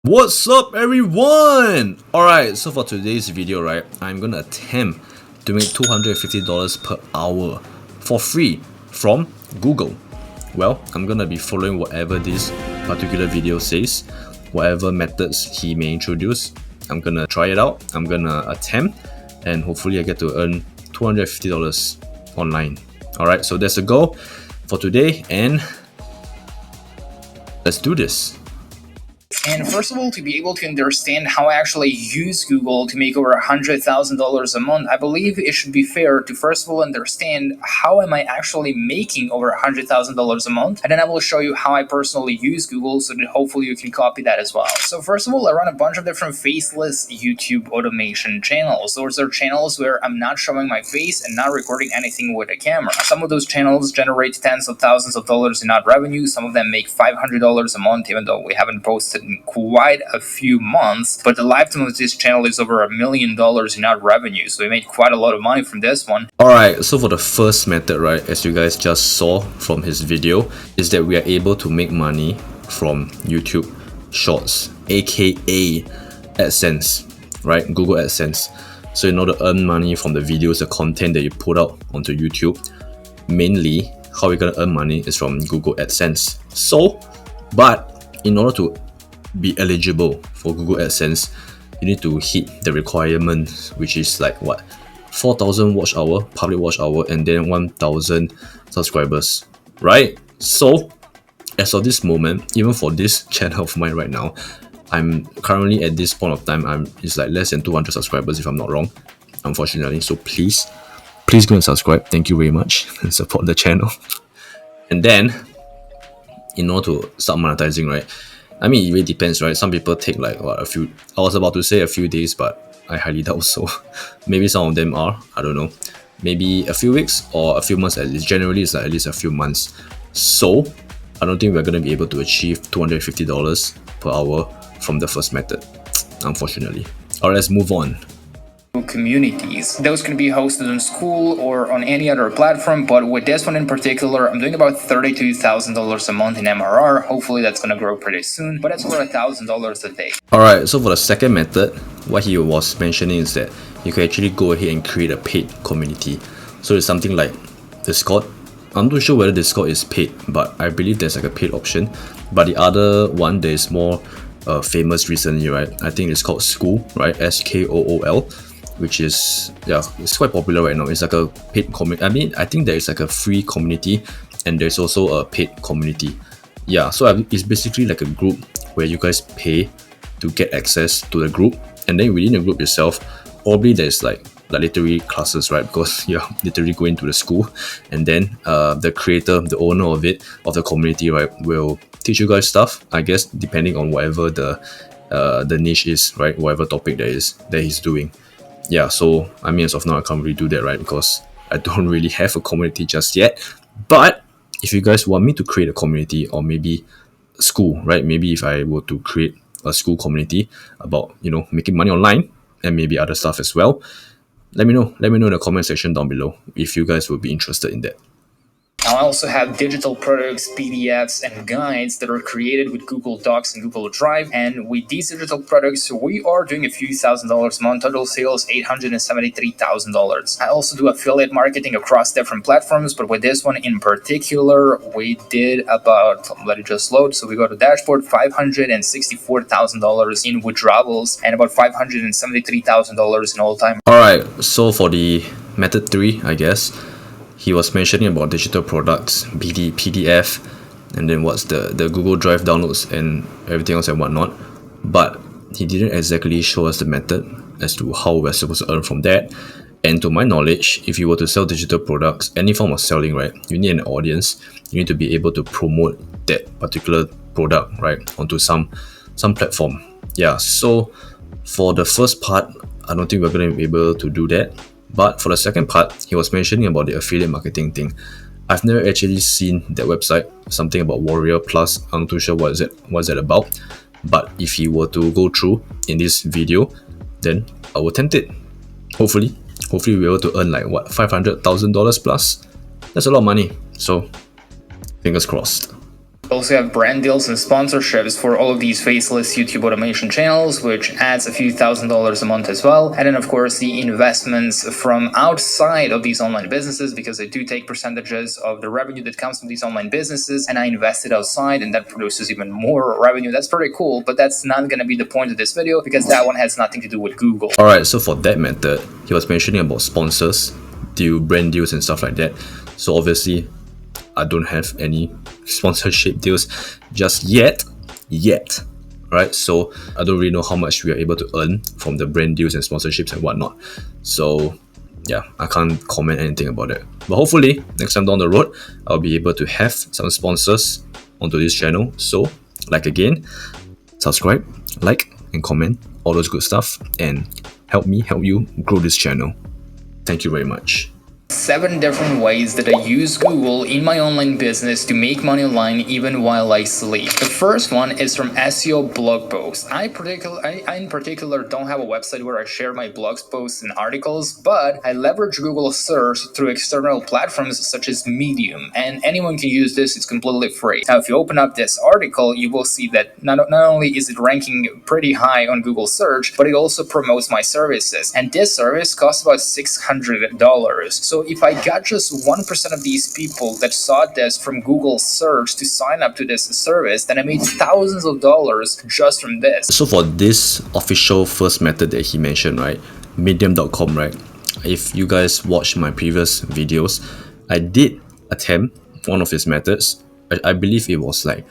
What's up everyone? Alright, so for today's video, right, I'm gonna attempt to make $250 per hour for free from Google. Well, I'm gonna be following whatever this particular video says, whatever methods he may introduce. I'm gonna try it out, I'm gonna attempt, and hopefully I get to earn $250 online. Alright, so that's the goal for today, and let's do this. And first of all, to be able to understand how I actually use Google to make over $100,000 a month, I believe it should be fair to first of all understand how am I actually making over $100,000 a month, and then I will show you how I personally use Google so that hopefully you can copy that as well. So first of all, I run a bunch of different faceless YouTube automation channels. Those are channels where I'm not showing my face and not recording anything with a camera. Some of those channels generate tens of thousands of dollars in ad revenue. Some of them make $500 a month, even though we haven't posted in quite a few months, but the lifetime of this channel is over $1 million in ad revenue, so we made quite a lot of money from this one. Alright, so for the first method, right, as you guys just saw from his video, is that we are able to make money from YouTube Shorts, aka AdSense, right, Google AdSense. So in order to earn money from the videos, the content that you put out onto YouTube, mainly how we're gonna earn money is from Google AdSense. So, but in order to be eligible for Google AdSense, you need to hit the requirement, which is like what, 4,000 watch hour, public watch hour, and then 1,000 subscribers, right? So as of this moment, even for this channel of mine right now, I'm currently at this point of time, it's like less than 200 subscribers if I'm not wrong, unfortunately. So please go and subscribe, thank you very much, and support the channel. And then in order to start monetizing, right, I mean, it really depends, right? Some people take like what, a few, I was about to say a few days, but I highly doubt so. Maybe some of them are, I don't know. Maybe a few weeks or a few months at least. Generally, it's like at least a few months. So, I don't think we're going to be able to achieve $250 per hour from the first method, unfortunately. Alright, let's move on. Communities. Those can be hosted on Skool or on any other platform, but with this one in particular, I'm doing about $32,000 a month in MRR. Hopefully that's going to grow pretty soon, but that's over $1,000 a day. Alright, so for the second method, what he was mentioning is that you can actually go ahead and create a paid community. So it's something like Discord. I'm not sure whether Discord is paid, but I believe there's like a paid option. But the other one that is more famous recently, right, I think it's called Skool, right, Skool, which is, yeah, it's quite popular right now. It's like a paid community. I mean, I think there is like a free community and there's also a paid community. Yeah, so it's basically like a group where you guys pay to get access to the group, and then within the group itself, probably there's like literary classes, right, because you're literally going to the school, and then the creator, the owner of the community, right, will teach you guys stuff, I guess, depending on whatever the niche is, right, whatever topic that he's doing. Yeah, so I mean, as of now, I can't really do that, right, because I don't really have a community just yet. But if you guys want me to create a community, or maybe a school, right, maybe if I were to create a school community about, you know, making money online and maybe other stuff as well, let me know in the comment section down below if you guys would be interested in that. I also have digital products, PDFs, and guides that are created with Google Docs and Google Drive. And with these digital products, we are doing a few $1,000s a month. Total sales, $873,000. I also do affiliate marketing across different platforms, but with this one in particular, we did about, let it just load. So we go to dashboard, $564,000 in withdrawals and about $573,000 in all time. Alright, so for the method 3, I guess, he was mentioning about digital products, PDF, and then what's the Google Drive downloads and everything else and whatnot. But he didn't exactly show us the method as to how we're supposed to earn from that. And to my knowledge, if you were to sell digital products, any form of selling, right, you need an audience. You need to be able to promote that particular product, right, onto some platform. Yeah, so for the first part, I don't think we're going to be able to do that. But for the second part, he was mentioning about the affiliate marketing thing. I've never actually seen that website, something about Warrior Plus. I'm not too sure what's that about. But if he were to go through in this video, then I will attempt it. Hopefully we'll be able to earn like what, $500,000 plus. That's a lot of money. So fingers crossed. We also have brand deals and sponsorships for all of these faceless YouTube automation channels, which adds a few $1,000s a month as well. And then, of course, the investments from outside of these online businesses, because I do take percentages of the revenue that comes from these online businesses and I invest it outside, and that produces even more revenue. That's pretty cool, but that's not going to be the point of this video because that one has nothing to do with Google. Alright, so for that method, he was mentioning about sponsors, brand deals and stuff like that. So obviously, I don't have any sponsorship deals just yet, right? So I don't really know how much we are able to earn from the brand deals and sponsorships and whatnot. So yeah, I can't comment anything about it. But hopefully, next time down the road, I'll be able to have some sponsors onto this channel. So, like again, subscribe, like, and comment, all those good stuff, and help me help you grow this channel. Thank you very much. 7 different ways that I use Google in my online business to make money online even while I sleep. The first one is from SEO blog posts. I in particular don't have a website where I share my blog posts and articles, but I leverage Google search through external platforms such as Medium, and anyone can use this. It's completely free. Now, if you open up this article, you will see that not only is it ranking pretty high on Google search, but it also promotes my services, and this service costs about $600. So if I got just 1% of these people that saw this from Google search to sign up to this service, then I made thousands of dollars just from this. So for this official first method that he mentioned, right, medium.com, right, if you guys watched my previous videos, I did attempt one of his methods. I believe it was like,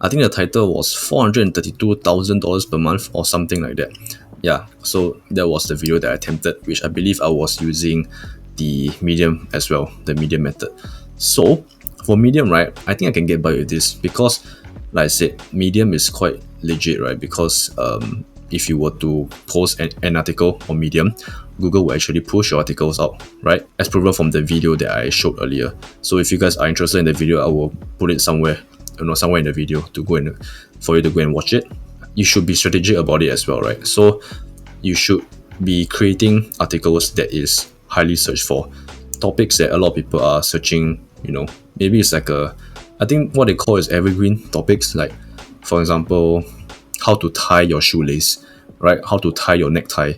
I think the title was $432,000 per month or something like that. Yeah, so that was the video that I attempted, which I believe I was using the Medium as well, the Medium method. So for Medium, right, I think I can get by with this because, like I said, Medium is quite legit, right? Because if you were to post an article on Medium, Google will actually push your articles out, right? As proven from the video that I showed earlier. So if you guys are interested in the video, I will put it somewhere, somewhere in the video to go and for you to go and watch it. You should be strategic about it as well, right? So you should be creating articles that is highly searched for, topics that a lot of people are searching. Maybe it's like I think what they call is evergreen topics, like for example, how to tie your shoelace, right? How to tie your necktie.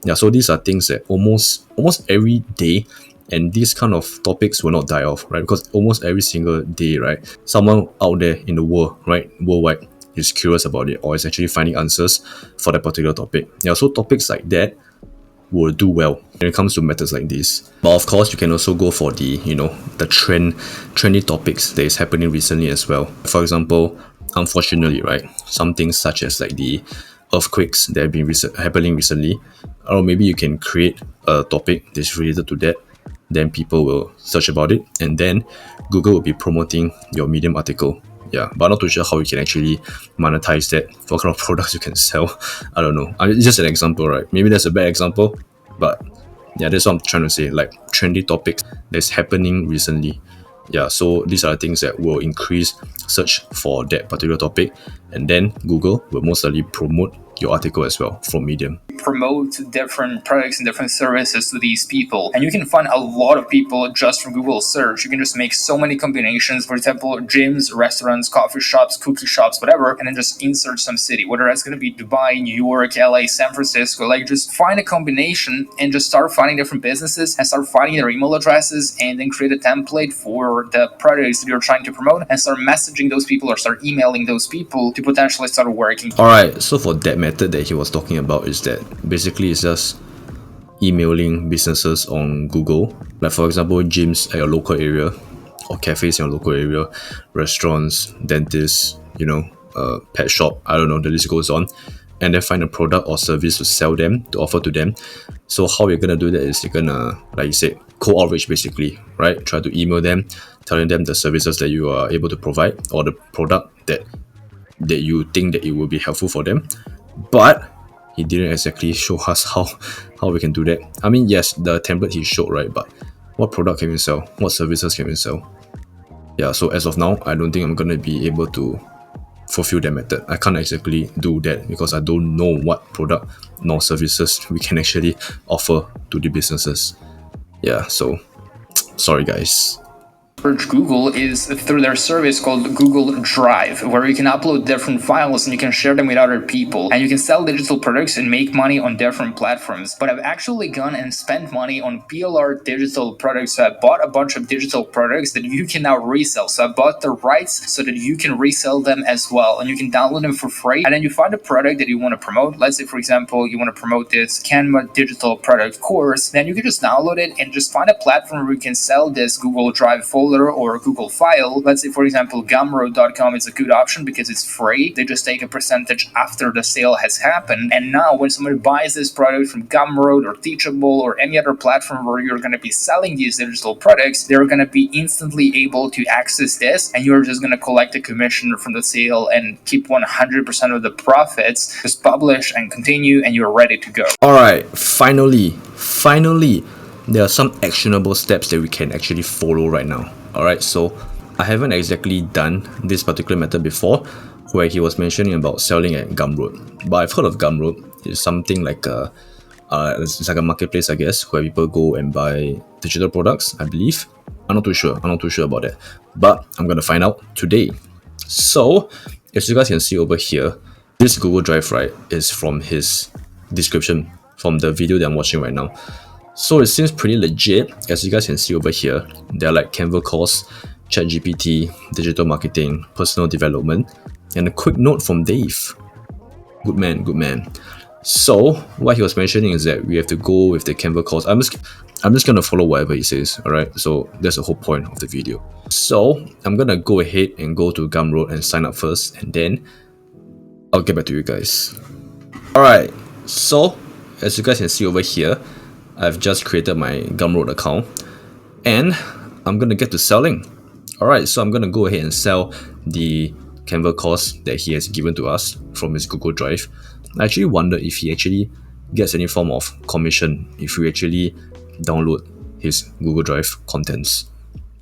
Yeah, so these are things that almost every day, and these kind of topics will not die off, right? Because almost every single day, right, someone out there in the world, right, worldwide, is curious about it or is actually finding answers for that particular topic. Yeah, so topics like that will do well when it comes to methods like this. But of course, you can also go for the the trendy topics that is happening recently as well. For example, unfortunately, right, some things such as like the earthquakes that have been happening recently, or maybe you can create a topic that's related to that. Then people will search about it, and then Google will be promoting your Medium article. Yeah, but I'm not too sure how you can actually monetize that, what kind of products you can sell. I don't know. It's just an example, right? Maybe that's a bad example, but yeah, that's what I'm trying to say. Like trendy topics that's happening recently. Yeah, so these are the things that will increase search for that particular topic, and then Google will most likely promote your article as well from Medium. Promote different products and different services to these people, and you can find a lot of people just from Google search. You can just make so many combinations, for example, gyms, restaurants, coffee shops, cookie shops, whatever, and then just insert some city, whether that's going to be Dubai, New York, LA, San Francisco. Like, just find a combination and just start finding different businesses and start finding their email addresses, and then create a template for the products that you're trying to promote and start messaging those people or start emailing those people to potentially start working. Alright, so for that method that he was talking about is that basically it's just emailing businesses on Google, like for example gyms at your local area or cafes in your local area, restaurants, dentists, pet shop, I don't know, the list goes on, and then find a product or service to sell them, to offer to them. So how you're gonna do that is you're gonna, like you said, cold outreach basically, right? Try to email them, telling them the services that you are able to provide or the product that you think that it will be helpful for them. But he didn't exactly show us how we can do that. I mean, yes, the template he showed, right? But what product can we sell? What services can we sell? Yeah, so as of now, I don't think I'm gonna be able to fulfill that method. I can't exactly do that because I don't know what product nor services we can actually offer to the businesses. Yeah, so sorry guys. Google is through their service called Google Drive, where you can upload different files and you can share them with other people, and you can sell digital products and make money on different platforms. But I've actually gone and spent money on PLR digital products. So I bought a bunch of digital products that you can now resell. So I bought the rights so that you can resell them as well, and you can download them for free. And then you find a product that you want to promote. Let's say, for example, you want to promote this Canva digital product course. Then you can just download it and just find a platform where you can sell this Google Drive folder or Google file. Let's say, for example, Gumroad.com is a good option because it's free. They just take a percentage after the sale has happened. And now when somebody buys this product from Gumroad or Teachable or any other platform where you're going to be selling these digital products, they're going to be instantly able to access this, and you're just going to collect a commission from the sale and keep 100% of the profits. Just publish and continue, and you're ready to go. Alright, finally, there are some actionable steps that we can actually follow right now. Alright, so I haven't exactly done this particular method before, where he was mentioning about selling at Gumroad. But I've heard of Gumroad. It's something like it's like a marketplace, I guess, where people go and buy digital products, I believe. I'm not too sure about that. But I'm gonna find out today. So, as you guys can see over here, this Google Drive, right, is from his description, from the video that I'm watching right now. So it seems pretty legit. As you guys can see over here, there are like Canva course, ChatGPT, digital marketing, personal development, and a quick note from Dave. Good man. So what he was mentioning is that we have to go with the Canva course. I'm just gonna follow whatever he says. Alright, so that's the whole point of the video. So I'm gonna go ahead and go to Gumroad and sign up first, and then I'll get back to you guys. Alright, so as you guys can see over here, I've just created my Gumroad account and I'm gonna get to selling. Alright, so I'm gonna go ahead and sell the Canva course that he has given to us from his Google Drive. I actually wonder if he actually gets any form of commission if we actually download his Google Drive contents.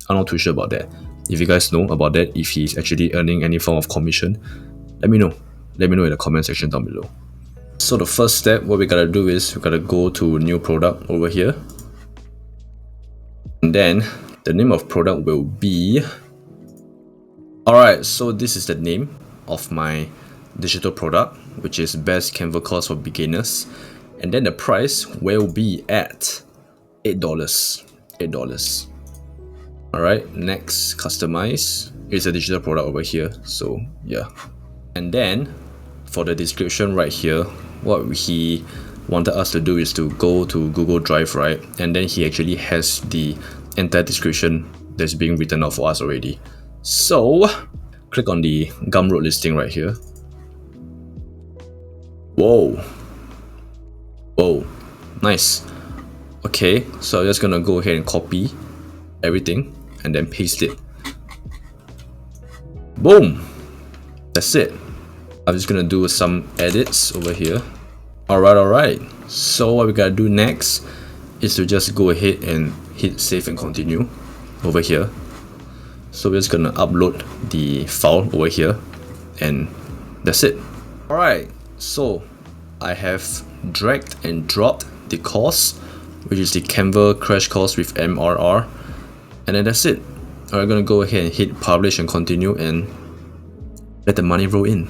I'm not too sure about that. If you guys know about that, if he's actually earning any form of commission, let me know. Let me know in the comment section down below. So the first step, what we gotta do is we gotta go to new product over here. And then the name of product will be... Alright, so this is the name of my digital product, which is Best Canva Course for Beginners. And then the price will be at $8. $8. Alright, next, customize. It's a digital product over here, so yeah. And then for the description right here, what he wanted us to do is to go to Google Drive, right? And then he actually has the entire description that's being written out for us already. So click on the Gumroad listing right here. Whoa, nice. Okay, so I'm just gonna go ahead and copy everything and then paste it. Boom, that's it. I'm just gonna do some edits over here. Alright, so what we gotta do next is to just go ahead and hit save and continue over here. So we're just gonna upload the file over here, and that's it. Alright, so I have dragged and dropped the course, which is the Canva crash course with MRR, and then that's it. I'm gonna go ahead and hit publish and continue and let the money roll in.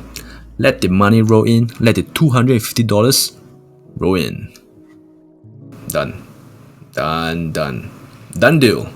Let the money roll in. Let the $250 roll in. Done deal.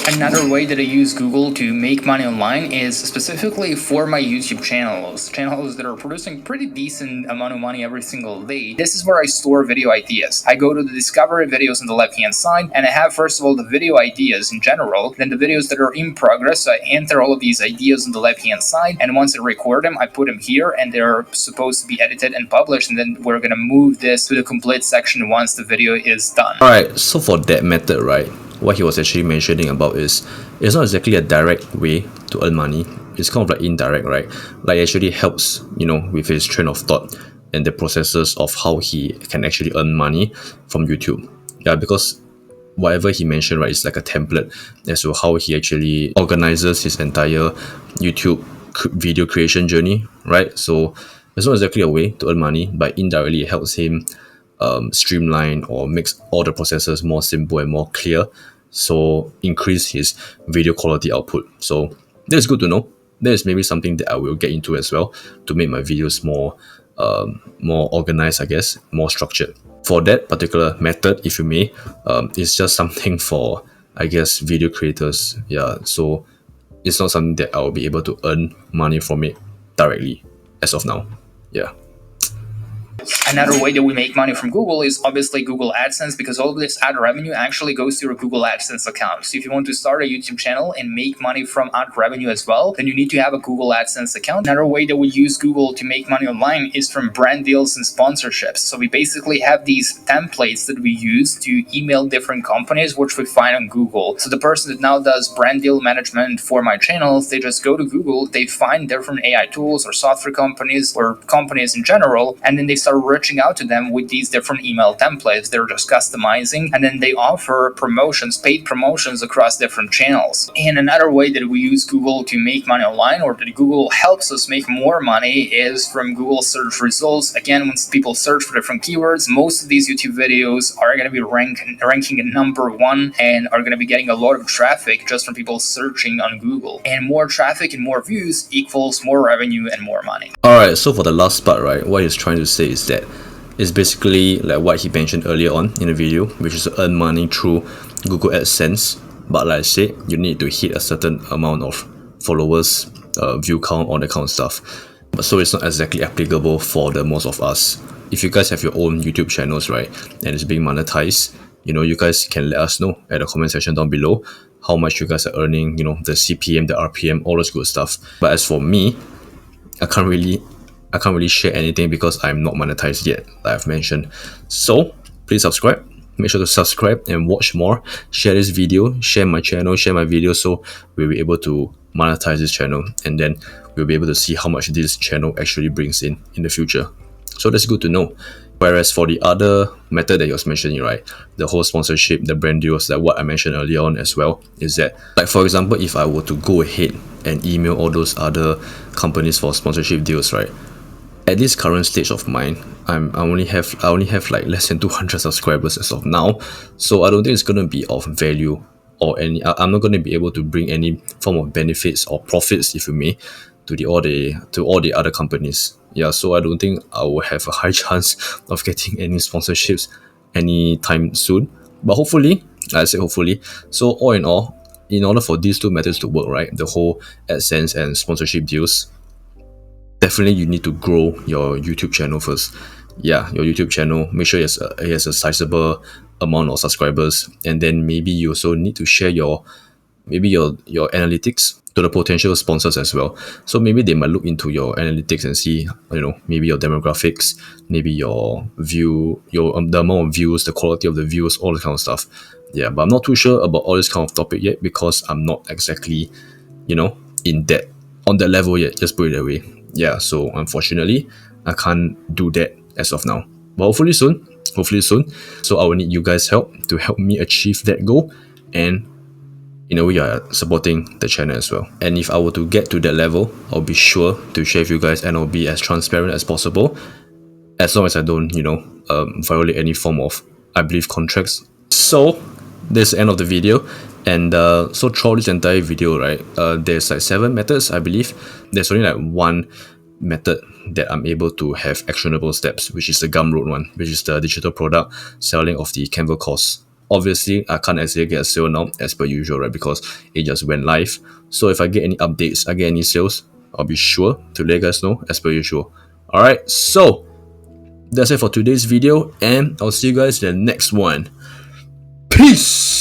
Another way that I use Google to make money online is specifically for my YouTube channels that are producing pretty decent amount of money every single day. This is where I store video ideas. I go to the discovery videos on the left hand side, and I have first of all the video ideas in general, then the videos that are in progress. So I enter all of these ideas on the left hand side, and once I record them, I put them here, and they're supposed to be edited and published, and then we're gonna move this to the complete section once the video is done. Alright, so for that method, right, what he was actually mentioning about is it's not exactly a direct way to earn money. It's kind of like indirect, right? Like it actually helps, you know, with his train of thought and the processes of how he can actually earn money from YouTube. Yeah, because whatever he mentioned, right, is like a template as to how he actually organizes his entire YouTube video creation journey, right? So it's not exactly a way to earn money, but indirectly it helps him streamline or makes all the processes more simple and more clear, so increase his video quality output. So that's good to know. That is maybe something that I will get into as well to make my videos more organized, I guess, more structured. For that particular method, if you may, it's just something for, I guess, video creators. Yeah, so it's not something that I'll be able to earn money from it directly as of now. Yeah. Another way that we make money from Google is obviously Google AdSense, because all of this ad revenue actually goes to your Google AdSense account. So if you want to start a YouTube channel and make money from ad revenue as well, then you need to have a Google AdSense account. Another way that we use Google to make money online is from brand deals and sponsorships. So we basically have these templates that we use to email different companies, which we find on Google. So the person that now does brand deal management for my channels, they just go to Google, they find different AI tools or software companies or companies in general, and then they start reaching out to them with these different email templates. They're just customizing, and then they offer promotions, paid promotions across different channels. And another way that we use Google to make money online, or that Google helps us make more money, is from Google search results. Again, when people search for different keywords, most of these YouTube videos are going to be ranking at number 1 and are going to be getting a lot of traffic just from people searching on Google. And more traffic and more views equals more revenue and more money. Alright, so for the last part, right, what he's trying to say is that it's basically like what he mentioned earlier on in the video, which is to earn money through Google AdSense. But like I said, you need to hit a certain amount of followers, view count, all that kind of stuff. But so it's not exactly applicable for the most of us. If you guys have your own YouTube channels, right, and it's being monetized, you know, you guys can let us know at the comment section down below how much you guys are earning, you know, the CPM, the RPM, all those good stuff. But as for me, I can't really share anything because I'm not monetized yet, like I've mentioned. So please subscribe. Make sure to subscribe and watch more. Share this video, share my channel, share my videos, so we'll be able to monetize this channel, and then we'll be able to see how much this channel actually brings in the future. So that's good to know. Whereas for the other method that you was mentioning, right, the whole sponsorship, the brand deals, like what I mentioned earlier on as well, is that, like for example, if I were to go ahead and email all those other companies for sponsorship deals, right, at this current stage of mine, I only have like less than 200 subscribers as of now, so I don't think it's gonna be of value, or I'm not gonna be able to bring any form of benefits or profits, if you may, to all the other companies. Yeah, so I don't think I will have a high chance of getting any sponsorships anytime soon. But hopefully, I say hopefully. So all in all, in order for these two methods to work, right, the whole AdSense and sponsorship deals, definitely you need to grow your YouTube channel first. Yeah, your YouTube channel, make sure it has a sizable amount of subscribers, and then maybe you also need to share your analytics to the potential sponsors as well. So maybe they might look into your analytics and see, you know, maybe your demographics, maybe your the amount of views, the quality of the views, all that kind of stuff. Yeah, but I'm not too sure about all this kind of topic yet, because I'm not exactly, you know, on that level yet, just put it that way. Yeah, so unfortunately, I can't do that as of now. But hopefully soon. So I will need you guys' help to help me achieve that goal, and in a way, you're supporting the channel as well. And if I were to get to that level, I'll be sure to share with you guys, and I'll be as transparent as possible, as long as I don't, you know, violate any form of, I believe, contracts. So this is the end of the video. And so throughout this entire video, right, there's like 7 methods, I believe. There's only like 1 method that I'm able to have actionable steps, which is the Gumroad one, which is the digital product selling of the Canva course. Obviously, I can't actually get a sale now as per usual, right, because it just went live. So if I get any updates, I get any sales, I'll be sure to let you guys know as per usual. Alright, so that's it for today's video, and I'll see you guys in the next one. Peace!